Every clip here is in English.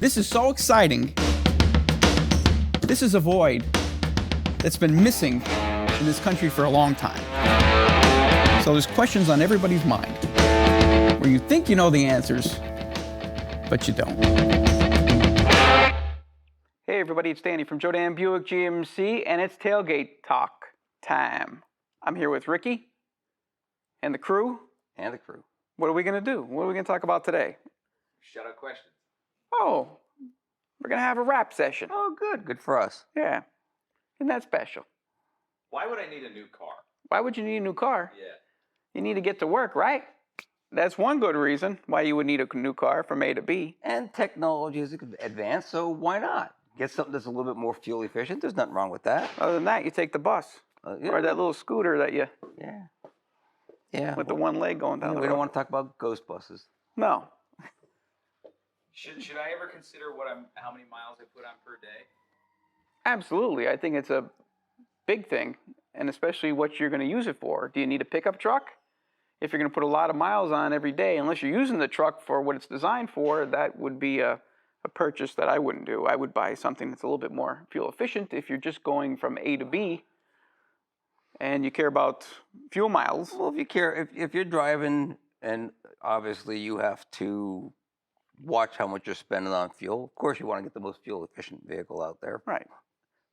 This is so exciting. This is a void that's been missing in this country for a long time. So there's questions on everybody's mind where you think you know the answers, but you don't. Hey everybody, it's Danny from Jodan Buick GMC, and it's Tailgate Talk time. I'm here with Ricky and the crew. What are we going to do? What are we going to talk about today? Shut up questions. Oh, we're going to have a rap session. Oh, good. Good for us. Yeah. Isn't that special? Why would I need a new car? Why would you need a new car? Yeah. You need to get to work, right? That's one good reason why you would need a new car from A to B. And technology is advanced, so why not? Get something that's a little bit more fuel efficient. There's nothing wrong with that. Other than that, you take the bus or that little scooter that you... Yeah. With the one leg going down the road. We don't want to talk about ghost buses. No. Should I ever consider how many miles I put on per day? Absolutely. I think it's a big thing, and especially what you're going to use it for. Do you need a pickup truck? If you're going to put a lot of miles on every day, unless you're using the truck for what it's designed for, that would be a purchase that I wouldn't do. I would buy something that's a little bit more fuel efficient if you're just going from A to B and you care about fuel miles. Well, if you care, if you're driving, and obviously you have to watch how much you're spending on fuel. Of course, you want to get the most fuel efficient vehicle out there. Right.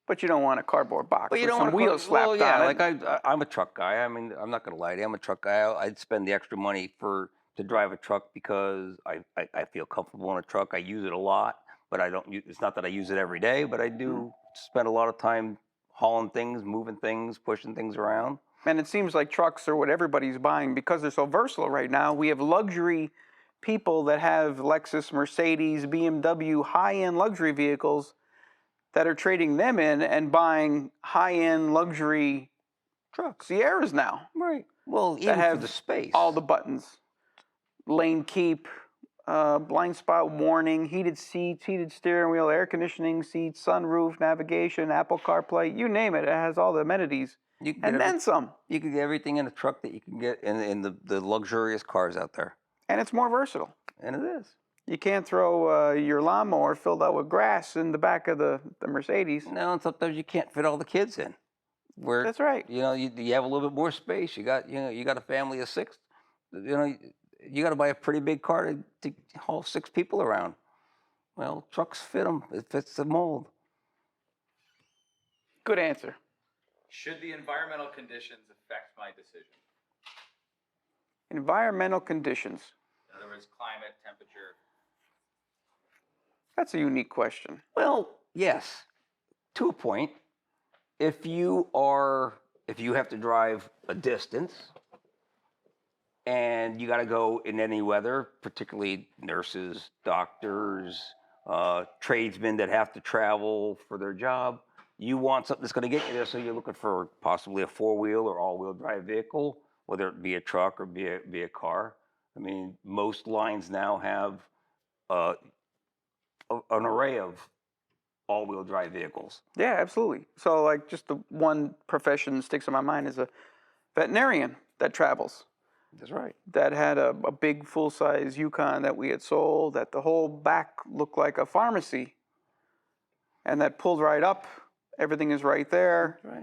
But you don't want a cardboard box with you don't some want wheels slapped on it. Like I'm a truck guy. I mean, I'm not going to lie to you. I'm a truck guy. I'd spend the extra money to drive a truck because I feel comfortable in a truck. I use it a lot, but it's not that I use it every day, but I do spend a lot of time hauling things, moving things, pushing things around. And it seems like trucks are what everybody's buying because they're so versatile right now. We have luxury people that have Lexus, Mercedes, BMW, high-end luxury vehicles that are trading them in and buying high-end luxury trucks, Sierras now. Right. Well, even have for the space. All the buttons. Lane keep, blind spot warning, heated seats, heated steering wheel, air conditioning seats, sunroof, navigation, Apple CarPlay, you name it. It has all the amenities. And then some. You can get everything in a truck that you can get in the luxurious cars out there. And it's more versatile. And it is. You can't throw your lawnmower filled out with grass in the back of the Mercedes. No, and sometimes you can't fit all the kids in. That's right. You have a little bit more space. You got a family of 6. You got to buy a pretty big car to haul 6 people around. Well, trucks fit them. It fits the mold. Good answer. Should the environmental conditions affect my decision? Environmental conditions. In other words, climate, temperature. That's a unique question. Well, yes, to a point. If you have to drive a distance and you got to go in any weather, particularly nurses, doctors, tradesmen that have to travel for their job, you want something that's going to get you there. So you're looking for possibly a 4-wheel or all-wheel drive vehicle, whether it be a truck or be a car. I mean, most lines now have an array of all-wheel drive vehicles. Yeah, absolutely. So, like, just the one profession that sticks in my mind is a veterinarian that travels. That's right. That had a big full-size Yukon that we had sold, that the whole back looked like a pharmacy, and that pulled right up. Everything is right there. That's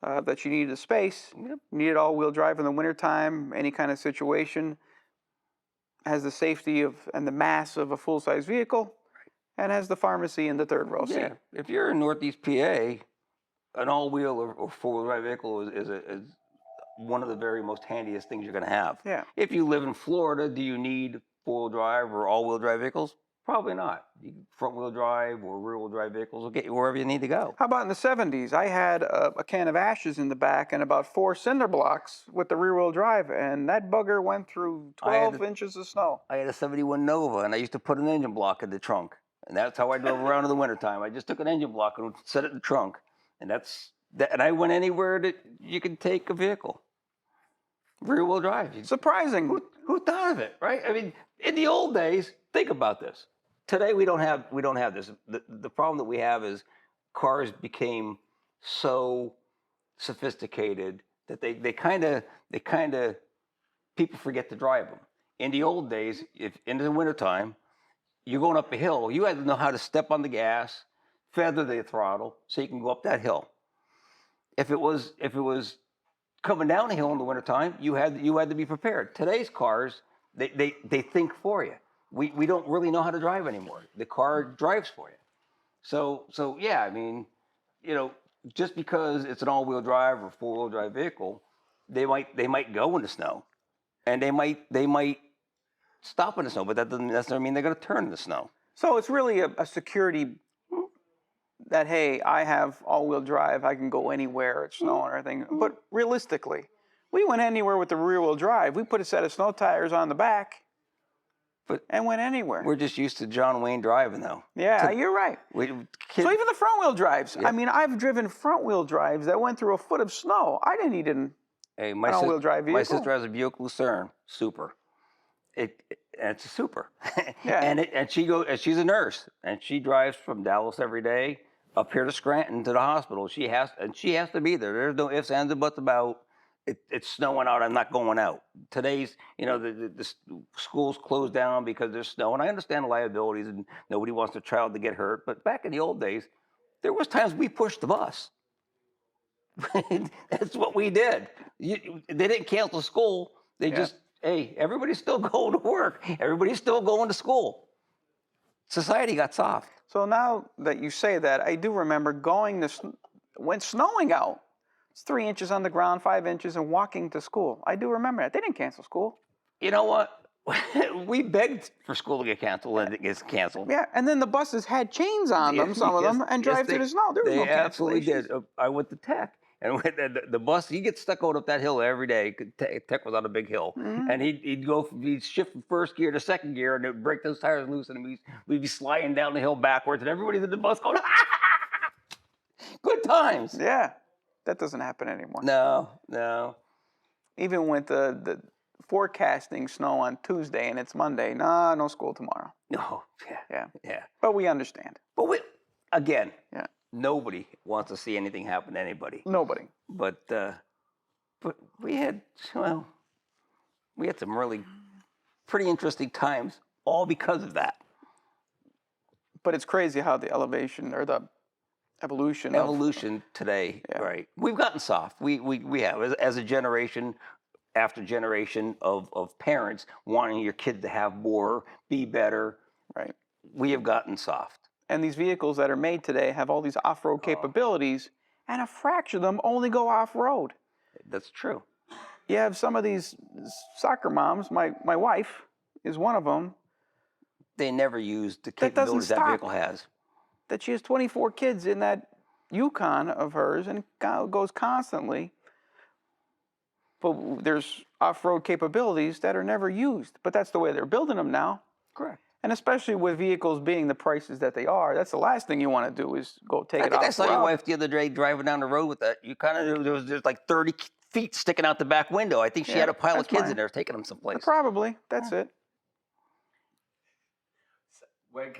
right. That you needed a space. Yep. Needed all-wheel drive in the wintertime, any kind of situation. Has the safety and the mass of a full-size vehicle, and has the pharmacy in the third row seat. Yeah, if you're in Northeast PA, an all-wheel or 4-wheel drive vehicle is one of the very most handiest things you're going to have. Yeah. If you live in Florida, do you need 4-wheel drive or all-wheel drive vehicles? Probably not. Front-wheel drive or rear-wheel drive vehicles will get you wherever you need to go. How about in the 70s? I had a can of ashes in the back and about 4 cinder blocks with the rear-wheel drive, and that bugger went through 12 inches of snow. I had a 71 Nova, and I used to put an engine block in the trunk. And that's how I drove around in the wintertime. I just took an engine block and set it in the trunk. And and I went anywhere that you could take a vehicle. Rear-wheel drive. Surprising. Who thought of it, right? I mean, in the old days, think about this. Today we don't have this. The problem that we have is cars became so sophisticated that they kind of people forget to drive them. In the old days, if in the wintertime, you're going up a hill. You had to know how to step on the gas, feather the throttle, so you can go up that hill. If it was coming down a hill in the wintertime, you had to be prepared. Today's cars, they think for you. We don't really know how to drive anymore. The car drives for you. So yeah, I mean, just because it's an all-wheel drive or four-wheel drive vehicle, they might go in the snow, and they might stop in the snow, but that doesn't necessarily mean they're going to turn in the snow. So it's really a security that, hey, I have all-wheel drive, I can go anywhere, it's snowing or anything. But realistically, we went anywhere with the rear-wheel drive. We put a set of snow tires on the back and went anywhere. We're just used to John Wayne driving, though. Yeah, you're right. So even the front-wheel drives. Yeah. I mean, I've driven front-wheel drives that went through a foot of snow. I didn't need an all-wheel drive vehicle. My sister has a Buick Lucerne, super. It's a super. Yeah. and she's a nurse, and she drives from Dallas every day up here to Scranton to the hospital. She has to be there. There's no ifs, ands, and buts about it's snowing out. I'm not going out. Today's, the schools closed down because there's snow, and I understand the liabilities, and nobody wants their child to get hurt. But back in the old days, there was times we pushed the bus. That's what we did. They didn't cancel school. They just, hey, everybody's still going to work. Everybody's still going to school. Society got soft. So now that you say that, I do remember when snowing out. It's 3 inches on the ground, 5 inches, and walking to school. I do remember that. They didn't cancel school. You know what? We begged for school to get canceled, and it gets canceled. Yeah, and then the buses had chains on them, some of them, and drive through the snow. There was no They absolutely did. cancellations. I went to Tech, and the bus, he gets stuck going up that hill every day. Tech was on a big hill, and he'd shift from first gear to second gear, and it'd break those tires loose, and we'd be sliding down the hill backwards, and everybody's in the bus going, good times. Yeah, that doesn't happen anymore. No. Even with the forecasting snow on Tuesday and it's Monday, no school tomorrow. No, Yeah. yeah. But we understand. But again, Yeah. nobody wants to see anything happen to anybody. Nobody. But we had some really pretty interesting times, all because of that. But it's crazy how the elevation or the evolution today, Yeah. right? We've gotten soft. We have as a generation after generation of parents wanting your kid to have more, be better. Right. We have gotten soft. And these vehicles that are made today have all these off-road capabilities, and a fraction of them only go off-road. That's true. You have some of these soccer moms, my wife is one of them, They never used the That doesn't capabilities that stop. vehicle has. that she has 24 kids in that Yukon of hers and goes constantly. But there's off-road capabilities that are never used. But that's the way they're building them now. Correct. And especially with vehicles being the prices that they are, that's the last thing you want to do is go take I it think off. I saw your wife the other day driving down the road with that. You kind of there was like 30 feet sticking out the back window. I think she had a pile of that's kids mine. in there taking them someplace. Probably. That's it.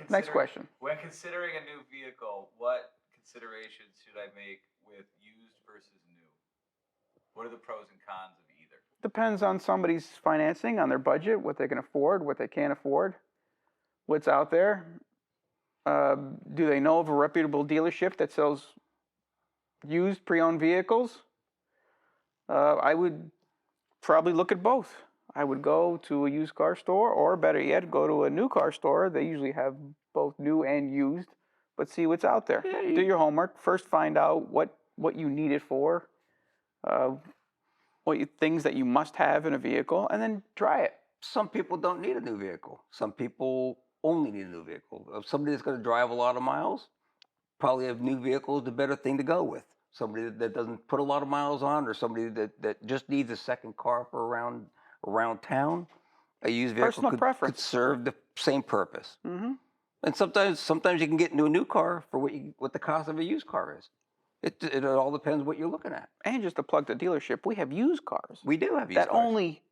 Next question. When considering a new vehicle, what considerations should I make with used versus new? What are the pros and cons of either? Depends on somebody's financing, on their budget, what they can afford, what they can't afford, what's out there. Do they know of a reputable dealership that sells used pre-owned vehicles? I would probably look at both. I would go to a used car store, or better yet, go to a new car store. They usually have both new and used, but see what's out there. Do your homework. First find out what you need it for, things that you must have in a vehicle, and then try it. Some people don't need a new vehicle. Some people only need a new vehicle. If somebody that's going to drive a lot of miles, probably a new vehicle is the better thing to go with. Somebody that doesn't put a lot of miles on, or somebody that just needs a second car for around town, a used vehicle could serve the same purpose. Mm-hmm. And sometimes you can get into a new car for what the cost of a used car is. It all depends what you're looking at. And just to plug the dealership, we have used cars. We do have used that cars. Only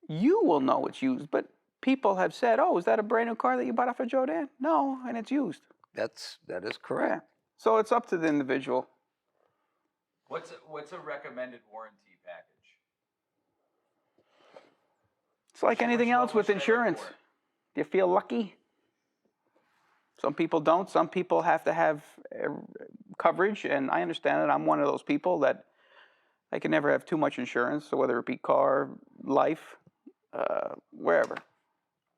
you will know it's used, but people have said, "Oh, is that a brand new car that you bought off of Joe Dan?" No, and it's used. That is correct. Yeah. So it's up to the individual. What's a recommended warranty package? It's like anything else with what should I look insurance. for? Do you feel lucky? Some people don't. Some people have to have coverage, and I understand it. I'm one of those people that I can never have too much insurance, so whether it be car, life, wherever.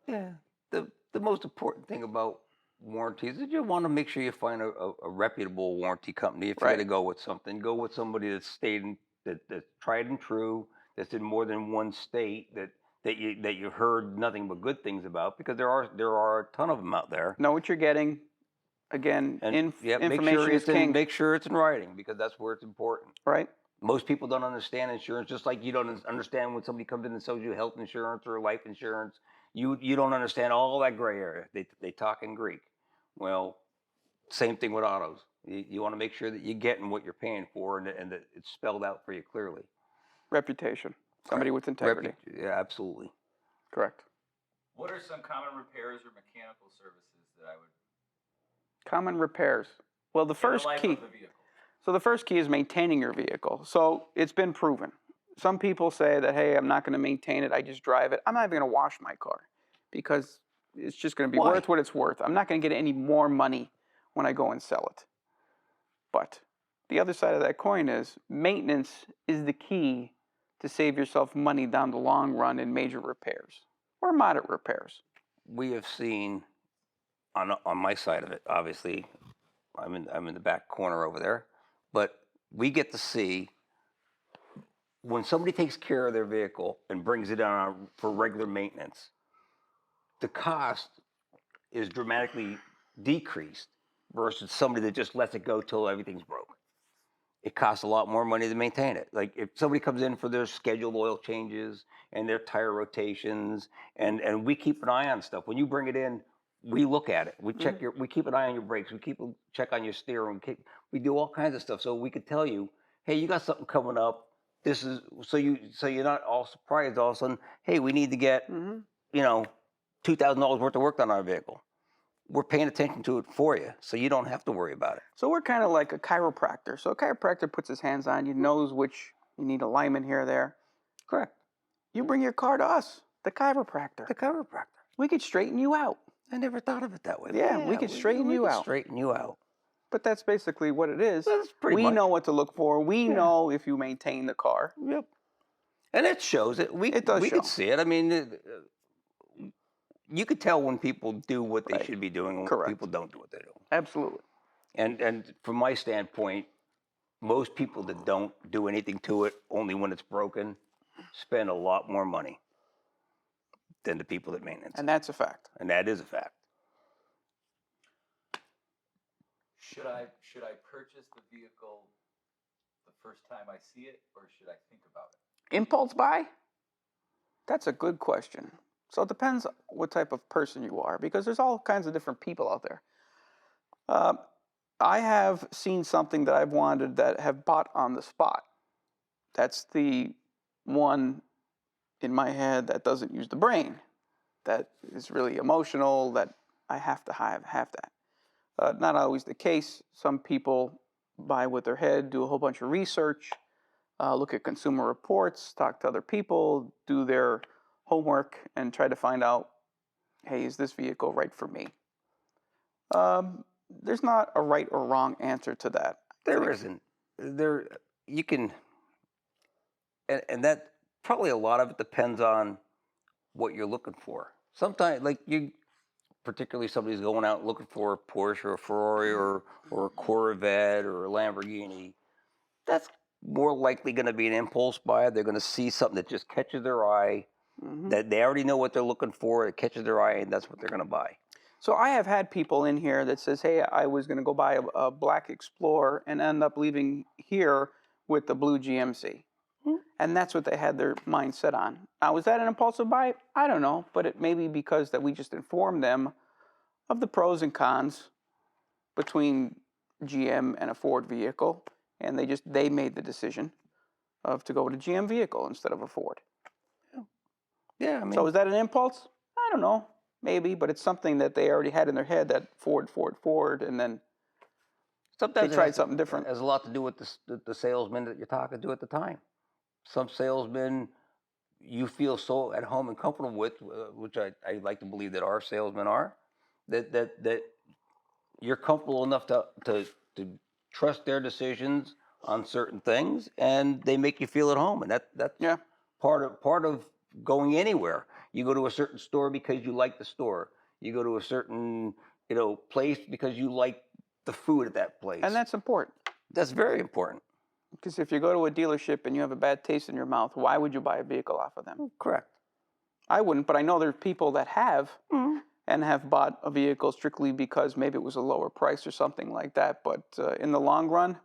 Yeah. The most important thing about warranties is you want to make sure you find a reputable warranty company. If you're Right. going to go with something, go with somebody that's that's tried and true, that's in more than one state, that you heard nothing but good things about, because there are a ton of them out there. Know what you're getting. Again, And yeah, information is king, make sure it's in writing, because that's where it's important. right? Most people don't understand insurance, just like you don't understand when somebody comes in and sells you health insurance or life insurance. You don't understand all that gray area. They talk in Greek. Well, same thing with autos. You want to make sure that you're getting what you're paying for, and that it's spelled out for you clearly. Reputation. Somebody with integrity. Yeah, absolutely. Correct. What are some common repairs or mechanical services that I would Common repairs. Well, the in first the life key. of the vehicle? So the first key is maintaining your vehicle. So it's been proven. Some people say that, hey, I'm not going to maintain it. I just drive it. I'm not even going to wash my car because it's just going to be Why? worth what it's worth. I'm not going to get any more money when I go and sell it. But the other side of that coin is maintenance is the key to save yourself money down the long run in major repairs or moderate repairs. We have seen on my side of it. Obviously, I'm in the back corner over there, but we get to see when somebody takes care of their vehicle and brings it on for regular maintenance, the cost is dramatically decreased versus somebody that just lets it go till everything's broke. It costs a lot more money to maintain it. Like if somebody comes in for their scheduled oil changes and their tire rotations, and we keep an eye on stuff. When you bring it in, we look at it. We check we keep an eye on your brakes. We keep a check on your steering. We do all kinds of stuff, so we could tell you, hey, you got something coming up. This is so you're not all surprised all of a sudden. Hey, we need to get $2,000 worth of work done on our vehicle. We're paying attention to it for you, so you don't have to worry about it. So we're kind of like a chiropractor. So a chiropractor puts his hands on you, knows which you need alignment here or there. Correct. You bring your car to us, the chiropractor. The chiropractor. We could straighten you out. I never thought of it that way. Yeah, we could straighten you out. Straighten you out. But that's basically what it is. That's pretty We much. know what to look for. We know if you maintain the car. Yep. And it shows it. It does we show. can see it. I mean, you could tell when people do what they should be doing and when Correct. people don't do what they do. Absolutely. And from my standpoint, most people that don't do anything to it, only when it's broken, spend a lot more money than the people that maintenance it. And that's a fact. And that is a fact. Should I purchase the vehicle the first time I see it, or should I think about it? Impulse buy? That's a good question. So it depends what type of person you are, because there's all kinds of different people out there. I have seen something that I've wanted that have bought on the spot. That's the one in my head that doesn't use the brain. That is really emotional, that I have to have that. Not always the case. Some people buy with their head, do a whole bunch of research, look at consumer reports, talk to other people, do their homework, and try to find out, hey, is this vehicle right for me? There's not a right or wrong answer to that. There isn't. You can, and that probably a lot of it depends on what you're looking for. Sometimes, like particularly somebody's going out looking for a Porsche or a Ferrari or a Corvette or a Lamborghini, that's more likely going to be an impulse buy. They're going to see something that just catches their eye, that they already know what they're looking for, it catches their eye, and that's what they're going to buy. So I have had people in here that says, hey, I was going to go buy a black Explorer and end up leaving here with the blue GMC. And that's what they had their mind set on. Now, was that an impulsive buy? I don't know, but it may be because that we just informed them of the pros and cons between GM and a Ford vehicle, and they made the decision to go with a GM vehicle instead of a Ford. Yeah, I mean, So is that an impulse? I don't know, maybe, but it's something that they already had in their head, that Ford, and then sometimes they tried something different. It has a lot to do with the salesman that you're talking to at the time. Some salesmen you feel so at home and comfortable with, which I like to believe that our salesmen are, that you're comfortable enough to trust their decisions on certain things, and they make you feel at home, and that's Yeah. part of going anywhere. You go to a certain store because you like the store. You go to a certain place because you like the food at that place. And that's important. That's very important. Because if you go to a dealership and you have a bad taste in your mouth, why would you buy a vehicle off of them? Correct. I wouldn't, but I know there's people that have Mhm. and have bought a vehicle strictly because maybe it was a lower price or something like that. But in the long run,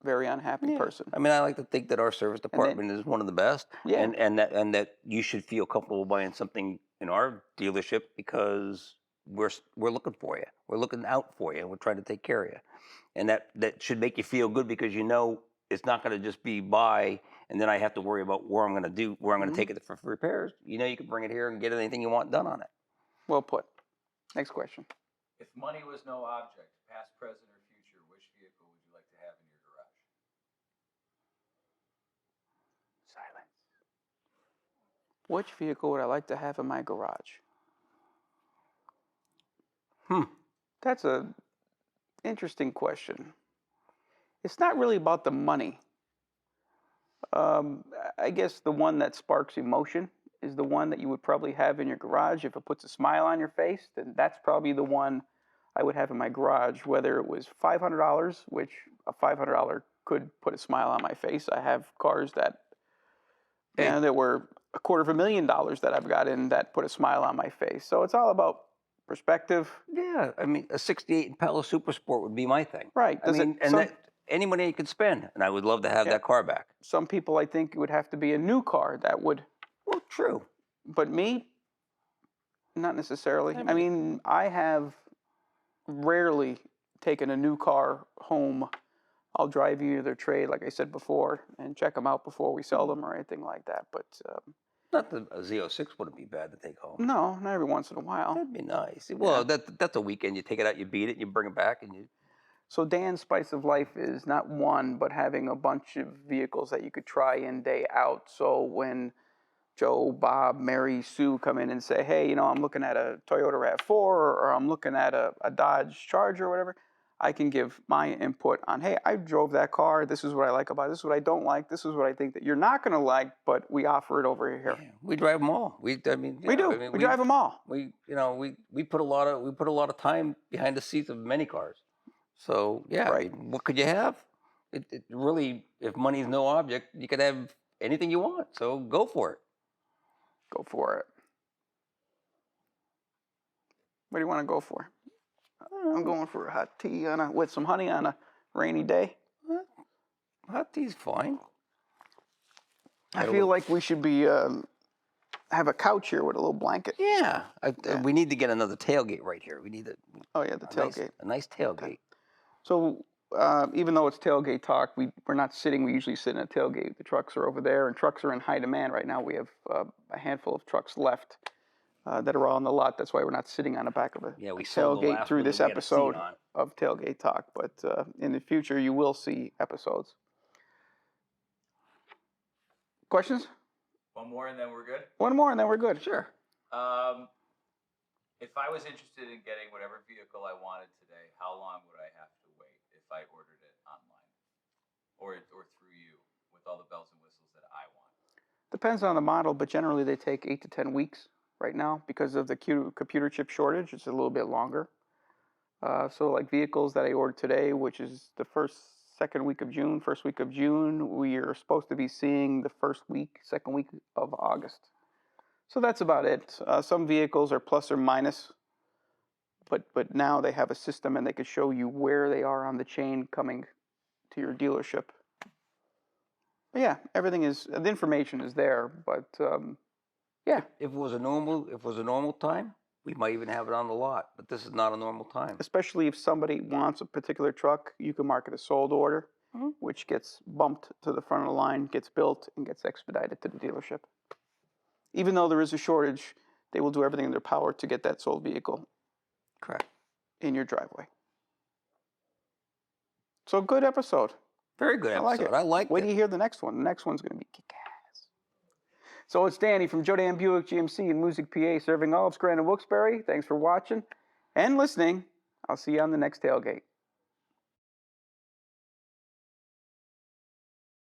very unhappy person. I mean, I like to think that our service department is one of the best, Yeah. and that you should feel comfortable buying something in our dealership because we're looking for you, we're looking out for you, and we're trying to take care of you, and that should make you feel good because it's not going to just be buy, and then I have to worry about where I'm going to take it for repairs. You can bring it here and get anything you want done on it. Well put. Next question. If money was no object, past, present, or future, which vehicle would you like to have in your garage? Silence. Which vehicle would I like to have in my garage? That's a interesting question. It's not really about the money. I guess the one that sparks emotion is the one that you would probably have in your garage. If it puts a smile on your face, then that's probably the one I would have in my garage, whether it was $500, which a $500 could put a smile on my face. I have cars that were $250,000 that I've got in that put a smile on my face. So it's all about perspective. Yeah, I mean, a '68 Impala Super Sport would be my thing. Right. Any money you could spend, and I would love to have that car back. Some people, I think, it would have to be a new car that would. Well, true. But me, not necessarily. I mean, I have rarely taken a new car home. I'll drive either their trade, like I said before, and check them out before we sell them or anything like that. But Not the a Z06 wouldn't be bad to take home. no, not every once in a while. That'd be nice. Well, that's a weekend. You take it out, you beat it, you bring it back, and you. So Dan's spice of life is not one, but having a bunch of vehicles that you could try in, day out. So when Joe, Bob, Mary, Sue come in and say, hey, I'm looking at a Toyota RAV4 or I'm looking at a Dodge Charger or whatever, I can give my input on, hey, I drove that car. This is what I like about it. This is what I don't like. This is what I think that you're not going to like, but we offer it over here. Yeah, we drive them all. We do. We drive them all. We put a lot of time behind the seats of many cars. So yeah, Right. I mean, what could you have? It really, if money is no object, you could have anything you want. So go for it. Go for it. What do you want to go for? I'm going for a hot tea with some honey on a rainy day. Hot tea's fine. I feel like we should be have a couch here with a little blanket. Yeah, we need to get another tailgate right here. We need Oh yeah, the tailgate. a nice tailgate. So even though it's tailgate talk, we're not sitting. We usually sit in a tailgate. The trucks are over there, and trucks are in high demand right now. We have a handful of trucks left that are all on the lot. That's why we're not sitting on the back of a We sold the tailgate last through one that this we had a seat episode on. of Tailgate Talk. But in the future, you will see episodes. Questions? One more and then we're good? One more, and then we're good. Sure. If I was interested in getting whatever vehicle I wanted today, how long would I have to wait if I ordered it online or through you with all the bells and whistles that I want? Depends on the model, but generally they take 8 to 10 weeks right now because of the computer chip shortage. It's a little bit longer. So like vehicles that I ordered today, which is the first week of June, we are supposed to be seeing the second week of August. So that's about it. Some vehicles are plus or minus, but now they have a system and they can show you where they are on the chain coming to your dealership. But yeah, the information is there, but yeah. If it was a normal time, we might even have it on the lot. But this is not a normal time. Especially if somebody wants a particular truck, you can mark it a sold order, which gets bumped to the front of the line, gets built, and gets expedited to the dealership. Even though there is a shortage, they will do everything in their power to get that sold vehicle Correct. in your driveway. So good episode. Very good episode. I like it. Wait till you hear the next one. The next one's going to be kick-ass. So it's Danny from Joe Dan Buick GMC in Moosic, PA, serving all of Scranton and Wilkes-Barre. Thanks for watching and listening I'll see you on the next tailgate.